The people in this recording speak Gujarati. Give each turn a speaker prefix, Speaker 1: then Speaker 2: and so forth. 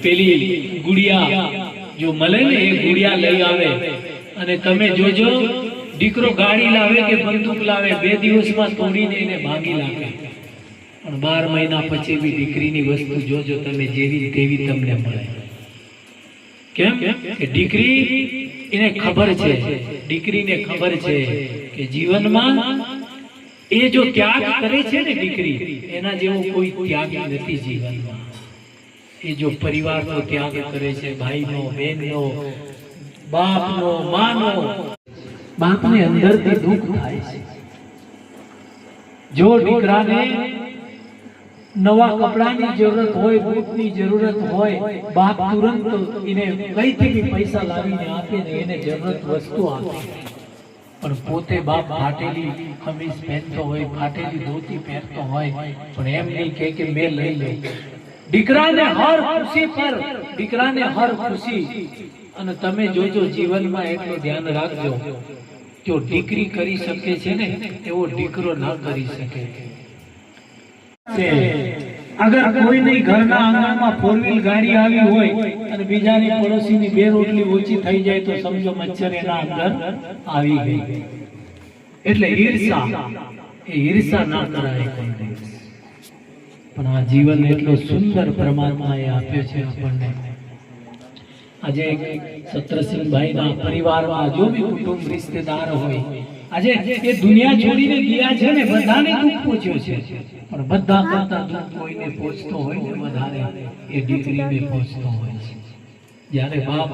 Speaker 1: પેલી ગુડિયા જો મળે ને એ ગુડિયા લઈ આવે અને તમે જોજો દીકરો ગાડી લાવે કે બંદૂક લાવે 2 દિવસમાં તોડીને એને ભાગી લાગે પણ 12 મહિના પછી બી દીકરીની વસ્તુ જોજો તમે જેવી તેવી તમને મળે કેમ કે દીકરી એને ખબર છે દીકરીને ખબર છે કે જીવનમાં એ જો ત્યાગ કરે છે ને દીકરી એના જેવો કોઈ ત્યાગી નથી જીવનમાં એ જો પરિવારનો ત્યાગ કરે છે ભાઈનો બહેનનો બાપનો માનો બાપને અંદરથી દુઃખ થાય છે જો દીકરાને નવા કપડાની જરૂરત હોય બૂટની જરૂરત હોય બાપ તુરંત એને કઈથી બી પૈસા લાવીને આપે ને એને જરૂરત વસ્તુ આપે પણ પોતે બાપ ફાટેલી ખમીસ પહેરતો હોય ફાટેલી ધોતી પહેરતો હોય પણ એમ નહીં કે મેં લઈ લઉં દીકરાને હર ખુશી પર દીકરાને હર ખુશી અને તમે જોજો જીવનમાં એટલું ધ્યાન રાખજો જો દીકરી કરી શકે છે ને એવો દીકરો ન કરી શકે અગર કોઈની ઘરના આંગણમાં 4 વ્હીલ ગાડી આવી હોય અને બીજાની પડોશીની 2 રોટલી ઓછી થઈ જાય તો સમજો મચ્છર એના અંદર આવી ગઈ એટલે ઈર્ષા ના કરાય કોઈને પણ આ જીવન એટલો સુંદર પરમાત્માએ આપ્યો છે આપણને આજે સત્રસિંહભાઈના પરિવારમાં જો બી કુટુંબ રિશ્તેદાર હોય આજે એ દુનિયા છોડીને ગયા છે ને બધાને દુઃખ પહોંચ્યો છે પણ બધા કરતા દુઃખ કોઈને પહોંચતો હોય ને વધારે એ દીકરીને પહોંચતો હોય છે જ્યારે બાપ